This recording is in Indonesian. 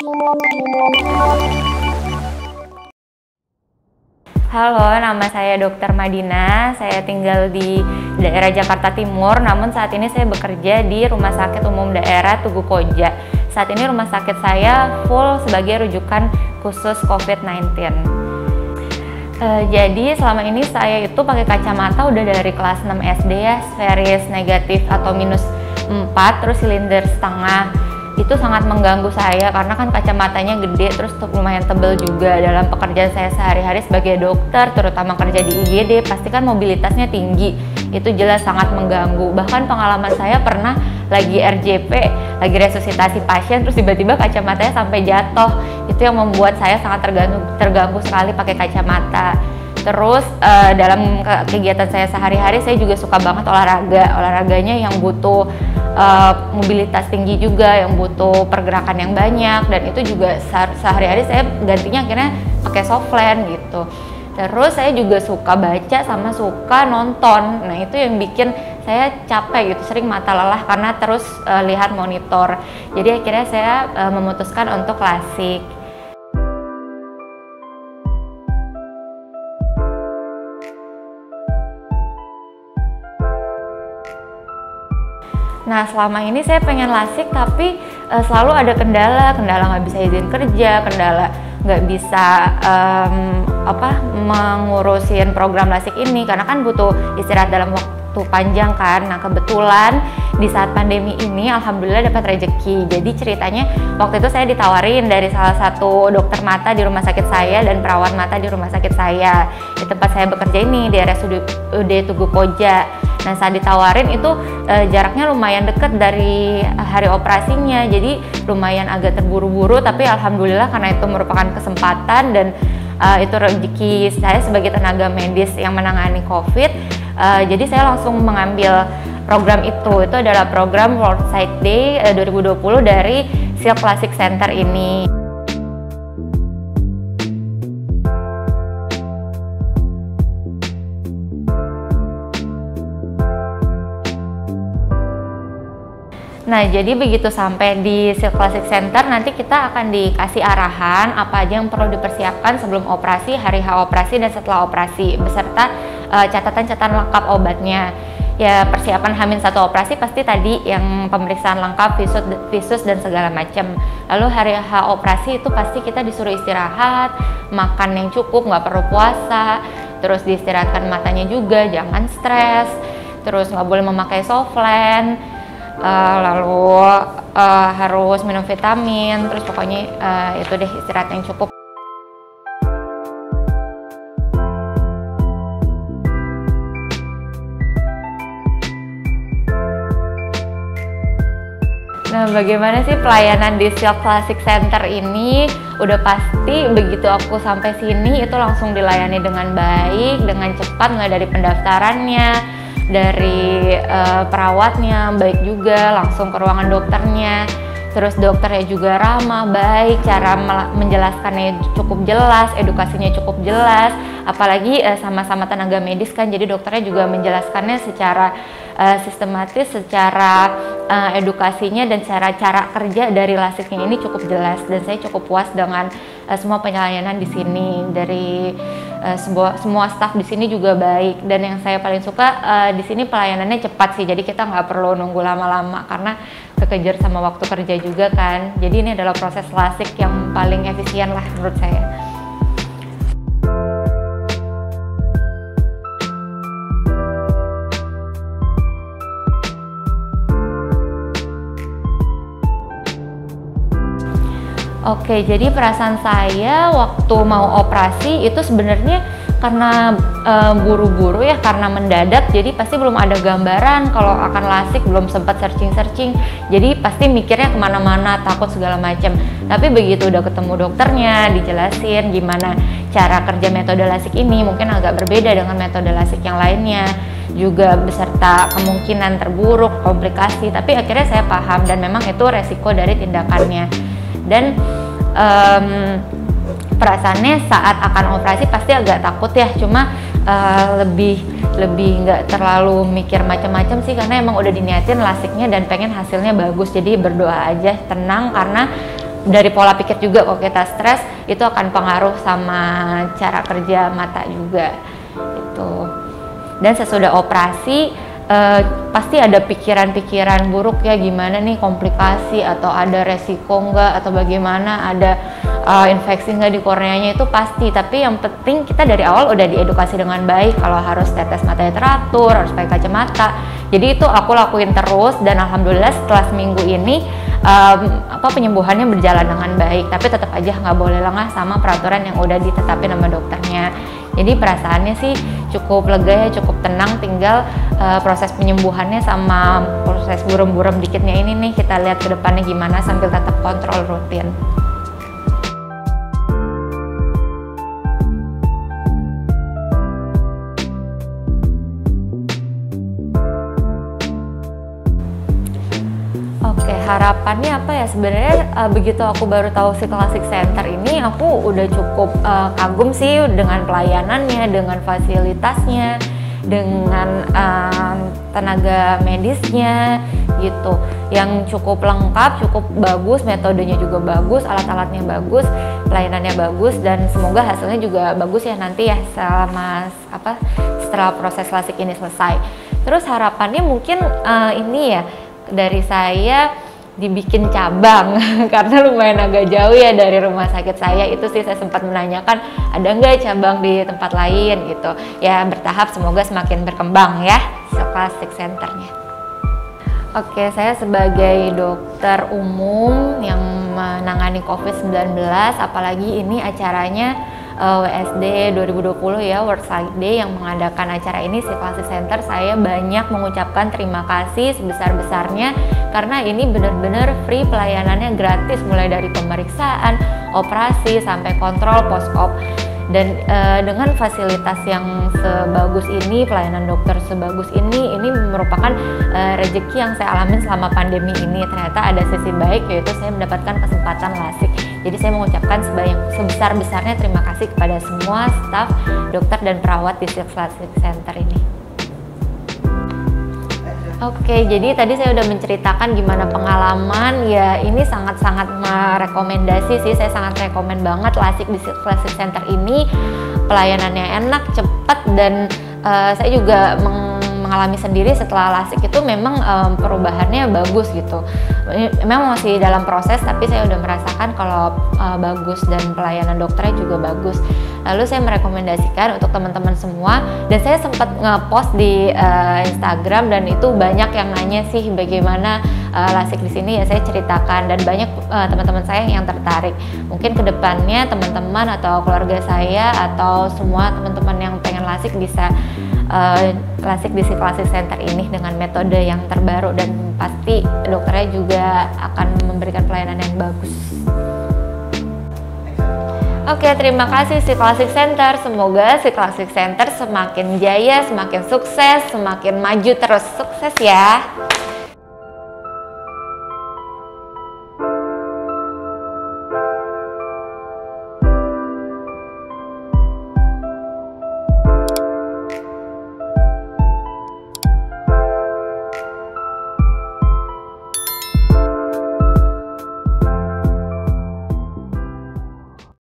Halo, nama saya Dr. Madina. Saya tinggal di daerah Jakarta Timur, namun saat ini saya bekerja di Rumah Sakit Umum Daerah Tugu Koja. Saat ini rumah sakit saya full sebagai rujukan khusus COVID-19. Jadi selama ini saya itu pakai kacamata udah dari kelas 6 SD ya, sferis negatif atau -4, terus silinder setengah. Itu sangat mengganggu saya karena kan kacamatanya gede, terus lumayan tebel juga. Dalam pekerjaan saya sehari-hari sebagai dokter, terutama kerja di IGD, pasti kan mobilitasnya tinggi. Itu jelas sangat mengganggu. Bahkan pengalaman saya pernah lagi RJP, lagi resusitasi pasien, terus tiba-tiba kacamatanya sampai jatuh. Itu yang membuat saya sangat terganggu sekali pakai kacamata. Terus dalam kegiatan saya sehari-hari saya juga suka banget olahraganya yang butuh mobilitas tinggi juga, yang butuh pergerakan yang banyak, dan itu juga sehari-hari saya gantinya akhirnya pakai softland gitu. Terus saya juga suka baca sama suka nonton. Nah itu yang bikin saya capek gitu, sering mata lelah karena terus lihat monitor. Jadi akhirnya saya memutuskan untuk klasik. Nah selama ini saya pengen lasik tapi selalu ada kendala nggak bisa izin kerja, kendala nggak bisa mengurusin program lasik ini karena kan butuh istirahat dalam waktu panjang kan. Nah kebetulan di saat pandemi ini alhamdulillah dapat rezeki. Jadi ceritanya waktu itu saya ditawarin dari salah satu dokter mata di rumah sakit saya dan perawat mata di rumah sakit saya. Di tempat saya bekerja ini di RSUD Tugu Koja. Nah saat ditawarin itu jaraknya lumayan deket dari hari operasinya, jadi lumayan agak terburu-buru, tapi alhamdulillah karena itu merupakan kesempatan dan itu rezeki saya sebagai tenaga medis yang menangani COVID. Jadi saya langsung mengambil program itu adalah program World Sight Day 2020 dari Silk Plastic Center ini. Nah, jadi begitu sampai di Silk Plastic Center nanti kita akan dikasih arahan apa aja yang perlu dipersiapkan sebelum operasi, hari H operasi, dan setelah operasi beserta catatan-catatan lengkap obatnya. Ya persiapan H-1 operasi pasti tadi yang pemeriksaan lengkap, visus dan segala macam. Lalu hari H operasi itu pasti kita disuruh istirahat, makan yang cukup, nggak perlu puasa, terus diistirahatkan matanya juga, jangan stres, terus nggak boleh memakai softland. Lalu harus minum vitamin, terus pokoknya itu deh istirahat yang cukup. Nah, bagaimana sih pelayanan di Silk Plastic Center ini? Udah pasti begitu aku sampai sini itu langsung dilayani dengan baik, dengan cepat, mulai dari pendaftarannya, dari perawatnya baik juga, langsung ke ruangan dokternya, terus dokternya juga ramah, baik, cara menjelaskannya cukup jelas, edukasinya cukup jelas, apalagi sama-sama tenaga medis kan, jadi dokternya juga menjelaskannya secara sistematis, secara edukasinya dan cara kerja dari lasiknya ini cukup jelas, dan saya cukup puas dengan semua pelayanan di sini. Dari semua staf di sini juga baik, dan yang saya paling suka di sini pelayanannya cepat sih, jadi kita nggak perlu nunggu lama-lama karena kekejar sama waktu kerja juga kan. Jadi ini adalah proses lasik yang paling efisien lah menurut saya. Oke, jadi perasaan saya waktu mau operasi itu sebenarnya karena buru-buru ya, karena mendadak, jadi pasti belum ada gambaran kalau akan lasik, belum sempat searching-searching, jadi pasti mikirnya kemana-mana, takut segala macam. Tapi begitu udah ketemu dokternya, dijelasin gimana cara kerja metode lasik ini, mungkin agak berbeda dengan metode lasik yang lainnya, juga beserta kemungkinan terburuk, komplikasi, tapi akhirnya saya paham dan memang itu resiko dari tindakannya. Dan perasaannya saat akan operasi pasti agak takut ya, cuma lebih nggak terlalu mikir macam-macam sih, karena emang udah diniatin lasiknya dan pengen hasilnya bagus, jadi berdoa aja, tenang, karena dari pola pikir juga, kalau kita stres itu akan pengaruh sama cara kerja mata juga itu. Dan sesudah operasi pasti ada pikiran-pikiran buruk ya, gimana nih komplikasi atau ada resiko enggak atau bagaimana, ada infeksi enggak di korneanya, itu pasti. Tapi yang penting kita dari awal udah diedukasi dengan baik kalau harus tetes matanya teratur, harus pakai kacamata. Jadi itu aku lakuin terus, dan alhamdulillah setelah seminggu ini penyembuhannya berjalan dengan baik. Tapi tetap aja nggak boleh lengah sama peraturan yang udah ditetapin sama dokternya. Jadi perasaannya sih cukup lega ya, cukup tenang. Tinggal proses penyembuhannya sama proses buram-buram dikitnya ini nih kita lihat ke depannya gimana, sambil tetap kontrol rutin. Oke, harapannya apa ya? Sebenarnya begitu aku baru tahu si Classic Center ini, aku udah cukup kagum sih dengan pelayanannya, dengan fasilitasnya, dengan tenaga medisnya gitu, yang cukup lengkap, cukup bagus, metodenya juga bagus, alat-alatnya bagus, pelayanannya bagus, dan semoga hasilnya juga bagus ya nanti ya setelah proses lasik ini selesai. Terus harapannya mungkin ini ya, dari saya dibikin cabang karena lumayan agak jauh ya dari rumah sakit saya. Itu sih saya sempat menanyakan ada nggak cabang di tempat lain gitu ya, bertahap, semoga semakin berkembang ya Classic Centernya. Oke, saya sebagai dokter umum yang menangani COVID-19, apalagi ini acaranya WSD 2020 ya, World Sight Day, yang mengadakan acara ini, si Classic Center, saya banyak mengucapkan terima kasih sebesar-besarnya karena ini benar-benar free, pelayanannya gratis, mulai dari pemeriksaan, operasi, sampai kontrol post-op. Dan dengan fasilitas yang sebagus ini, pelayanan dokter sebagus ini merupakan rezeki yang saya alami selama pandemi ini. Ternyata ada sisi baik, yaitu saya mendapatkan kesempatan lasik. Jadi saya mengucapkan sebesar-besarnya terima kasih kepada semua staf, dokter, dan perawat di Classic Center ini. Oke, jadi tadi saya udah menceritakan gimana pengalaman ya, ini sangat-sangat merekomendasi sih, saya sangat rekomen banget lasik di Classic Center ini. Pelayanannya enak, cepat, dan saya juga mengalami sendiri setelah lasik itu memang perubahannya bagus gitu. Memang masih dalam proses, tapi saya udah merasakan kalau bagus, dan pelayanan dokternya juga bagus. Lalu saya merekomendasikan untuk teman-teman semua, dan saya sempat nge-post di Instagram, dan itu banyak yang nanya sih bagaimana lasik di sini ya, saya ceritakan, dan banyak teman-teman saya yang tertarik. Mungkin kedepannya teman-teman atau keluarga saya atau semua teman-teman yang pengen lasik bisa lasik di si Classic Center ini dengan metode yang terbaru, dan pasti dokternya juga akan memberikan pelayanan yang bagus. Oke, terima kasih si Classic Center. Semoga si Classic Center semakin jaya, semakin sukses, semakin maju terus. Sukses ya!